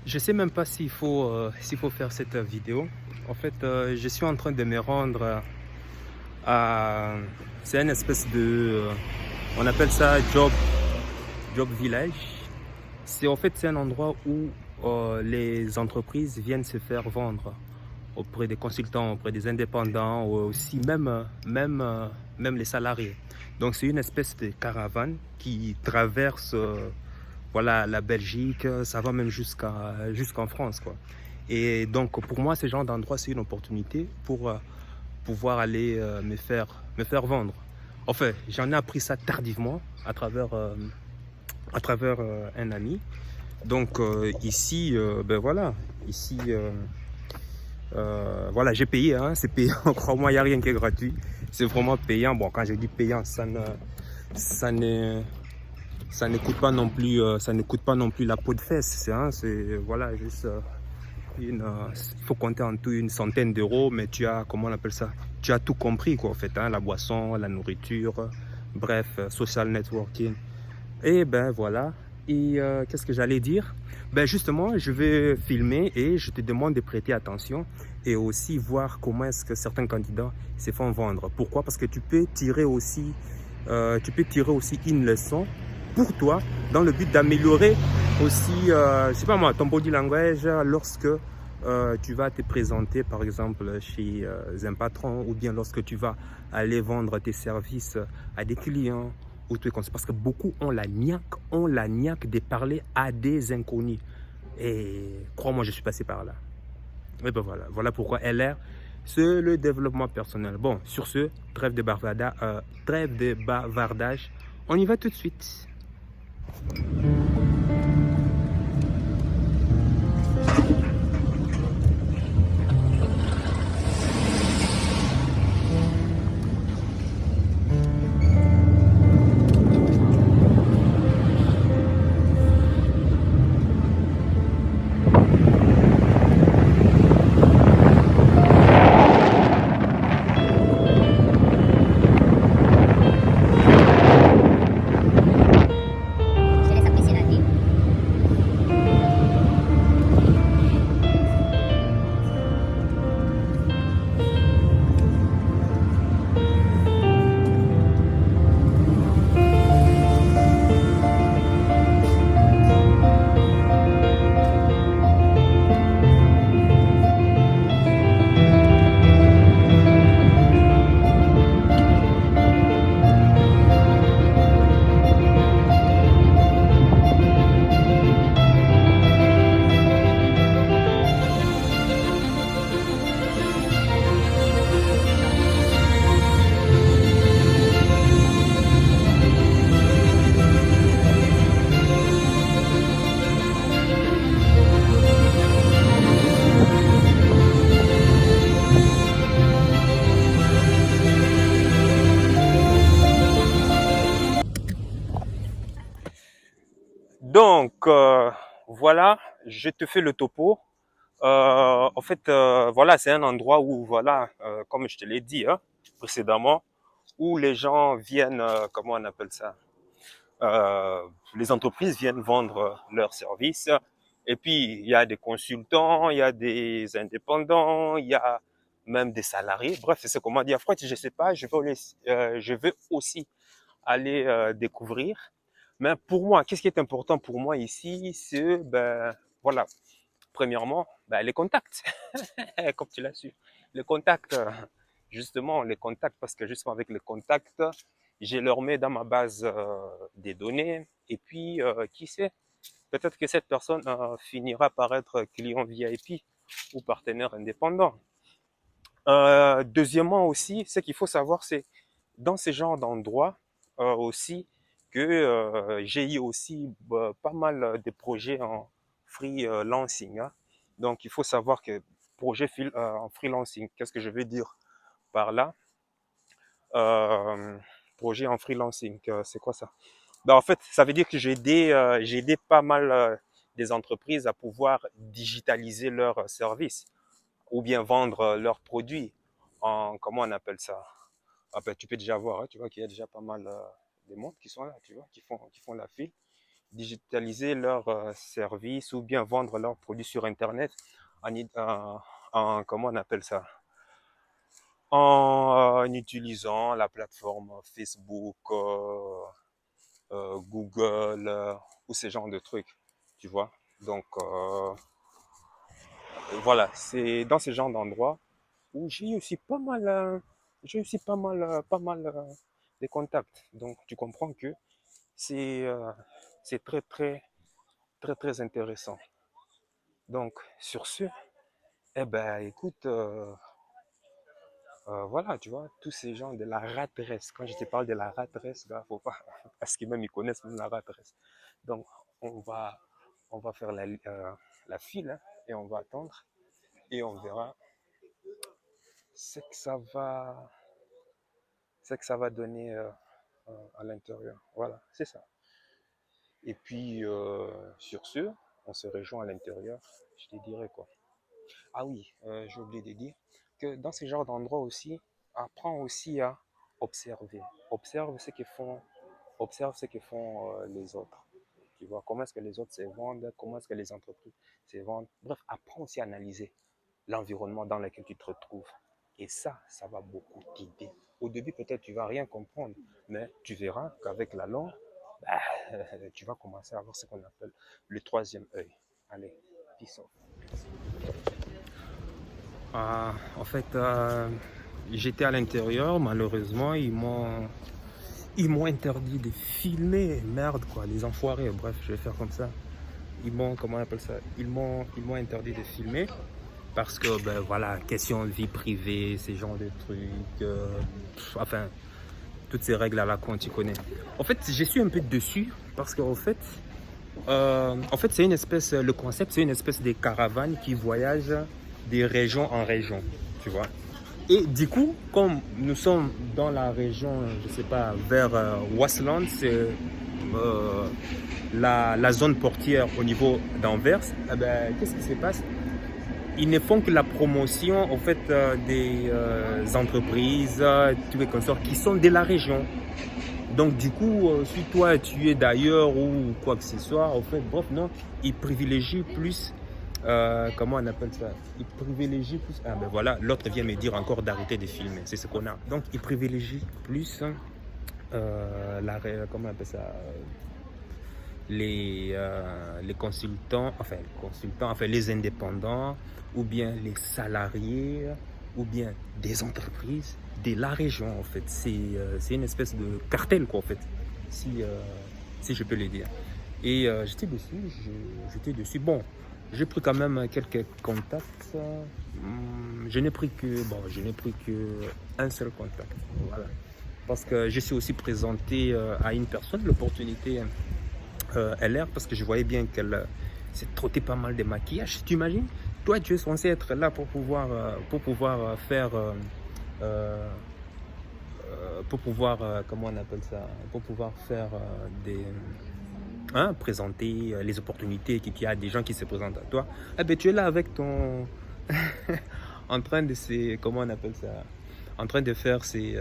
Je sais même pas s'il faut faire cette vidéo. En fait, je suis en train de me rendre à... C'est une espèce de... on appelle ça job village. C'est un endroit où les entreprises viennent se faire vendre auprès des consultants, auprès des indépendants, ou aussi même les salariés. Donc c'est une espèce de caravane qui traverse voilà, la Belgique, ça va même jusqu'en France, quoi. Et donc pour moi, ce genre d'endroit, c'est une opportunité pour pouvoir aller me faire vendre. Enfin, j'en ai appris ça tardivement à travers un ami. Donc ici, ben voilà, ici, voilà, j'ai payé, hein, c'est payant. Crois-moi, il n'y a rien qui est gratuit. C'est vraiment payant. Bon, quand je dis payant, ça ne, ça ne coûte pas non plus, ça ne coûte pas non plus la peau de fesse. Hein, c'est voilà, juste il faut compter en tout une centaine d'euros, mais tu as, comment on appelle ça? Tu as tout compris, quoi, en fait, hein, la boisson, la nourriture, bref, social networking. Et ben voilà. Et qu'est-ce que j'allais dire? Ben justement, je vais filmer et je te demande de prêter attention et aussi voir comment est-ce que certains candidats se font vendre. Pourquoi? Parce que tu peux tirer aussi une leçon pour toi dans le but d'améliorer aussi, je sais pas moi, ton body language lorsque tu vas te présenter par exemple chez un patron ou bien lorsque tu vas aller vendre tes services à des clients ou trucs comme ça. Parce que beaucoup ont la niaque de parler à des inconnus. Et crois-moi, je suis passé par là. Et ben voilà, voilà pourquoi LR, c'est le développement personnel. Bon, sur ce, trêve de bavardage. On y va tout de suite. Je laisse apprécier la vie. Donc, voilà, je te fais le topo. Voilà, c'est un endroit où, voilà, comme je te l'ai dit hein, précédemment, où les gens viennent, comment on appelle ça? Les entreprises viennent vendre leurs services. Et puis, il y a des consultants, il y a des indépendants, il y a même des salariés. Bref, c'est comment dire. Après, je sais pas, je vais aussi aller découvrir. Mais pour moi, qu'est-ce qui est important pour moi ici? C'est, ben, voilà, premièrement, ben, les contacts, comme tu l'as su. Les contacts, justement, les contacts, parce que justement avec les contacts, je leur mets dans ma base des données. Et puis, qui sait, peut-être que cette personne finira par être client VIP ou partenaire indépendant. Deuxièmement aussi, ce qu'il faut savoir, c'est dans ce genre d'endroit aussi que j'ai eu aussi pas mal de projets en freelancing. Hein. Donc, il faut savoir que en freelancing, qu'est-ce que je veux dire par là? Euh, Projet en freelancing, c'est quoi ça? Ben, en fait, ça veut dire que j'ai aidé pas mal des entreprises à pouvoir digitaliser leurs services ou bien vendre leurs produits en, comment on appelle ça? Ah ben, tu peux déjà voir, hein, tu vois qu'il y a déjà pas mal de monde qui sont là, tu vois, qui font la file. digitaliser leurs services ou bien vendre leurs produits sur Internet en comment on appelle ça? En utilisant la plateforme Facebook, Google ou ce genre de trucs, tu vois. Donc voilà, c'est dans ce genre d'endroit où j'ai aussi pas mal, pas mal de contacts. Donc tu comprends que c'est c'est très intéressant. Donc sur ce, eh ben écoute, voilà, tu vois, tous ces gens de la rat race. Quand je te parle de la rat race, là, faut pas, parce qu'ils même ils connaissent même la rat race. Donc on va on va faire la file, hein, et on va attendre et on verra ce que ça va ce que ça va donner à l'intérieur. Voilà, c'est ça. Et puis, sur ce, on se rejoint à l'intérieur. Je te dirai quoi. Ah oui, j'ai oublié de dire que dans ce genre d'endroit aussi, apprends aussi à observer. Observe ce que font, observe ce que font les autres. Tu vois, comment est-ce que les autres se vendent, comment est-ce que les entreprises se vendent. Bref, apprends aussi à analyser l'environnement dans lequel tu te retrouves. Et ça va beaucoup t'aider. Au début, peut-être tu vas rien comprendre, mais tu verras qu'avec la langue, bah, tu vas commencer à avoir ce qu'on appelle le troisième œil. Allez, peace off. En fait, j'étais à l'intérieur, malheureusement, ils m'ont interdit de filmer, merde quoi, les enfoirés, bref, je vais faire comme ça. Ils m'ont, comment on appelle ça, ils m'ont interdit de filmer parce que, ben voilà, question de vie privée, ces genres de trucs, enfin, toutes ces règles à la con, tu connais. En fait, je suis un peu dessus parce qu'en fait, c'est une espèce, le concept, c'est une espèce de caravane qui voyage des régions en région, tu vois. Et du coup, comme nous sommes dans la région, je sais pas, vers Waasland, c'est la zone portière au niveau d'Anvers, eh ben, qu'est-ce qui se passe? Ils ne font que la promotion en fait des entreprises, tous les consorts qui sont de la région. Donc du coup, si toi tu es d'ailleurs ou quoi que ce soit, en fait, bref, non, ils privilégient plus, comment on appelle ça? Ils privilégient plus, ah ben voilà, l'autre vient me dire encore d'arrêter de filmer, c'est ce qu'on a. Donc ils privilégient plus, comment on appelle ça? Les consultants, enfin les indépendants, ou bien les salariés, ou bien des entreprises de la région en fait. C'est une espèce de cartel quoi en fait, si je peux le dire. Et j'étais dessus. Bon, j'ai pris quand même quelques contacts. Je n'ai pris que un seul contact. Voilà. Parce que je suis aussi présenté à une personne l'opportunité LR parce que je voyais bien qu'elle s'est trottée pas mal de maquillage. Tu imagines? Toi, tu es censé être là pour pouvoir faire comment on appelle ça? Pour pouvoir faire présenter les opportunités qu'il y a des gens qui se présentent à toi. Eh ben, tu es là avec ton en train de comment on appelle ça? En train de faire ses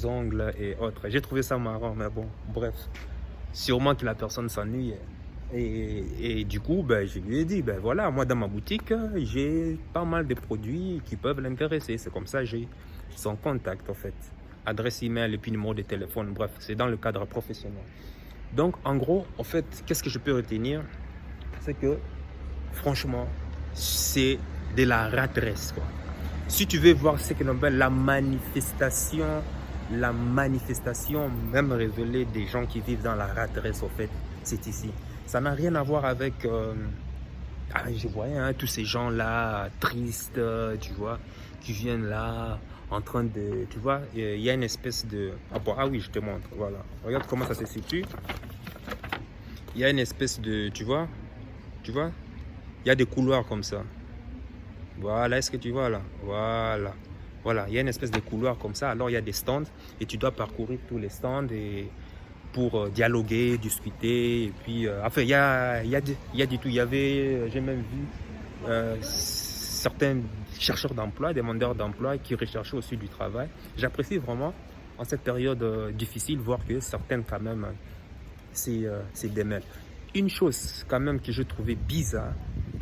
ongles et autres. J'ai trouvé ça marrant, mais bon, bref. Sûrement que la personne s'ennuie. Et du coup, ben, je lui ai dit, ben voilà, moi dans ma boutique, j'ai pas mal de produits qui peuvent l'intéresser. C'est comme ça, j'ai son contact en fait. Adresse email et puis numéro de téléphone, bref, c'est dans le cadre professionnel. Donc en gros, en fait, qu'est-ce que je peux retenir? C'est que franchement, c'est de la ratresse quoi. Si tu veux voir ce que l'on appelle la manifestation même révélée des gens qui vivent dans la ratresse, au fait, c'est ici. Ça n'a rien à voir avec, je voyais tous ces gens-là tristes, tu vois, qui viennent là en train de, tu vois, il y a une espèce de, ah oui, je te montre, voilà, regarde comment ça se situe. Il y a une espèce de, tu vois, il y a des couloirs comme ça. Voilà, est-ce que tu vois là? Voilà, il y a une espèce de couloir comme ça. Alors il y a des stands et tu dois parcourir tous les stands pour dialoguer, discuter. Et puis, enfin, il y a du tout. Il y avait, j'ai même vu certains chercheurs d'emploi, demandeurs d'emploi qui recherchaient aussi du travail. J'apprécie vraiment en cette période difficile voir que certaines quand même c'est des mails. Une chose quand même que je trouvais bizarre,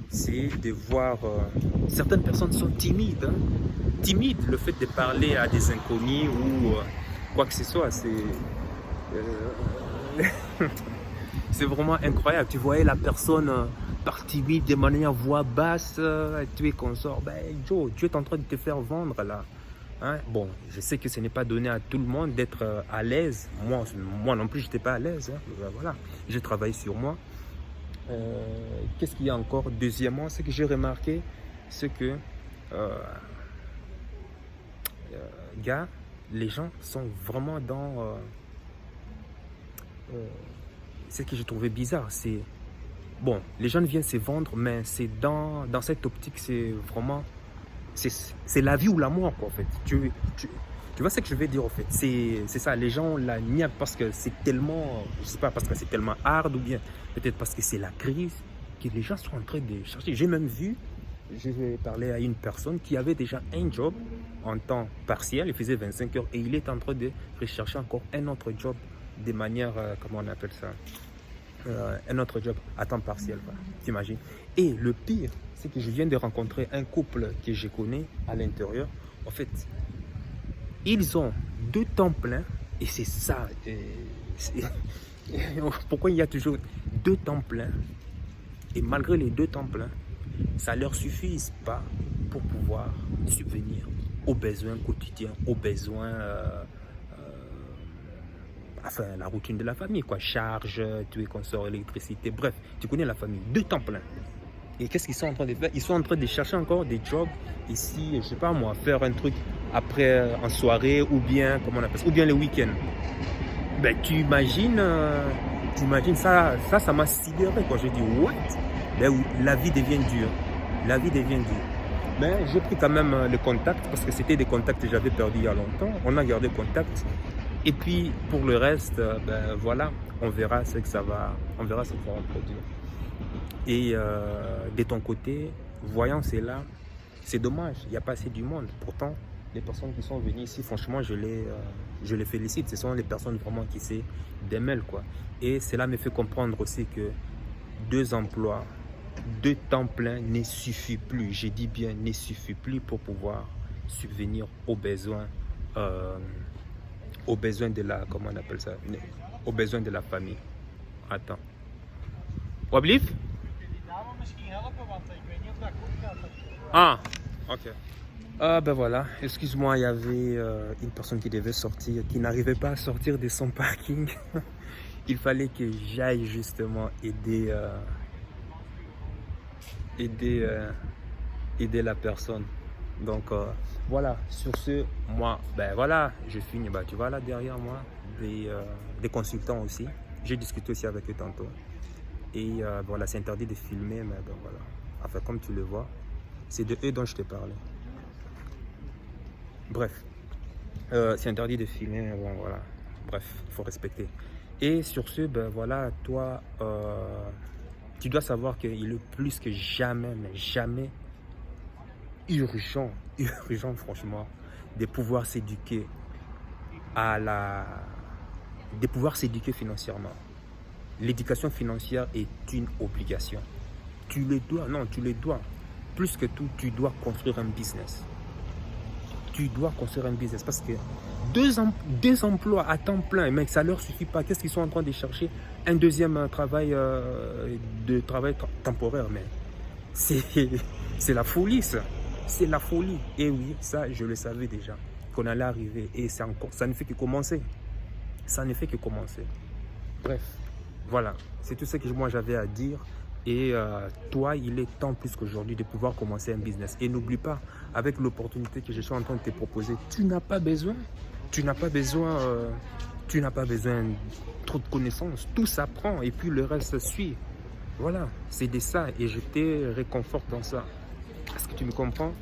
c'est de voir certaines personnes sont timides. Hein. Timides, le fait de parler à des inconnus ou quoi que ce soit, c'est vraiment incroyable. Tu voyais la personne par timide, de manière voix basse, tu es consort. Ben, Joe, tu es en train de te faire vendre là. Hein? Bon, je sais que ce n'est pas donné à tout le monde d'être à l'aise. Moi non plus, je n'étais pas à l'aise. Hein. Voilà, j'ai travaillé sur moi. Qu'est-ce qu'il y a encore? Deuxièmement, ce que j'ai remarqué, c'est que gars, les gens sont vraiment dans ce que j'ai trouvé bizarre. C'est bon, les gens viennent se vendre, mais c'est dans cette optique, c'est vraiment c'est la vie ou la mort, quoi, en fait. Tu vois ce que je vais dire, en fait. C'est ça, les gens la niaquent parce que c'est tellement, je sais pas, parce que c'est tellement hard ou bien peut-être parce que c'est la crise que les gens sont en train de chercher. J'ai même vu, je vais parler à une personne qui avait déjà un job en temps partiel, il faisait 25 heures et il est en train de rechercher encore un autre job de manière, comment on appelle ça, un autre job à temps partiel, t'imagines. Et le pire, c'est que je viens de rencontrer un couple que je connais à l'intérieur. En fait, ils ont 2 temps pleins et c'est ça. Pourquoi il y a toujours 2 temps pleins? Et malgré les 2 temps pleins, ça ne leur suffit pas pour pouvoir subvenir aux besoins quotidiens, aux besoins, enfin la routine de la famille, quoi. Charge, tu es consort, électricité, bref, tu connais la famille. 2 temps pleins. Et qu'est-ce qu'ils sont en train de faire? Ils sont en train de chercher encore des jobs ici, je sais pas moi, faire un truc après en soirée ou bien, comment on appelle ça, ou bien le week-end. Ben tu imagines ça m'a sidéré quoi. J'ai dit what? Ben oui, la vie devient dure. La vie devient dure. Mais j'ai pris quand même le contact parce que c'était des contacts que j'avais perdus il y a longtemps. On a gardé contact. Et puis pour le reste, ben voilà, on verra ce que ça va produire. Et de ton côté, voyant cela, c'est dommage, il n'y a pas assez du monde. Pourtant, les personnes qui sont venues ici, franchement, je les félicite. Ce sont les personnes vraiment qui se démêlent, quoi. Et cela me fait comprendre aussi que 2 emplois, 2 temps pleins ne suffit plus. Je dis bien ne suffit plus pour pouvoir subvenir aux besoins de la, comment on appelle ça, aux besoins de la famille. Attends. Wablif? Ah, ok. Ah ben voilà, excuse-moi, il y avait une personne qui devait sortir, qui n'arrivait pas à sortir de son parking. Il fallait que j'aille justement aider la personne. Donc voilà, sur ce, moi, ben voilà, je finis, ben, tu vois là derrière moi, des consultants aussi. J'ai discuté aussi avec eux tantôt. Et voilà, c'est interdit de filmer, mais ben voilà. Enfin, comme tu le vois, c'est de eux dont je te parlais. Bref, c'est interdit de filmer, mais bon, voilà. Bref, il faut respecter. Et sur ce, ben voilà, toi, tu dois savoir qu'il est plus que jamais, mais jamais urgent, franchement, de pouvoir s'éduquer de pouvoir s'éduquer financièrement. L'éducation financière est une obligation. Tu le dois. Plus que tout, tu dois construire un business. Tu dois construire un business parce que 2 emplois à temps plein, mec, ça leur suffit pas. Qu'est-ce qu'ils sont en train de chercher? Un deuxième travail, temporaire, mais c'est la folie, ça. C'est la folie. Et oui, ça, je le savais déjà, qu'on allait arriver. Et ça ne fait que commencer. Ça ne fait que commencer. Bref, voilà. C'est tout ce que moi j'avais à dire. Et toi, il est temps plus qu'aujourd'hui de pouvoir commencer un business. Et n'oublie pas, avec l'opportunité que je suis en train de te proposer, tu n'as pas besoin trop de connaissances. Tout s'apprend et puis le reste suit. Voilà, c'est de ça et je te réconforte dans ça. Est-ce que tu me comprends?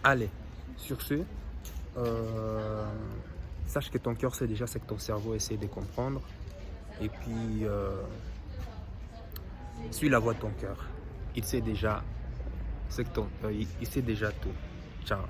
Allez, sur ce, sache que ton cœur sait déjà ce que ton cerveau essaie de comprendre. Et puis, suis la voix de ton cœur. Il sait déjà il sait déjà tout. Ciao.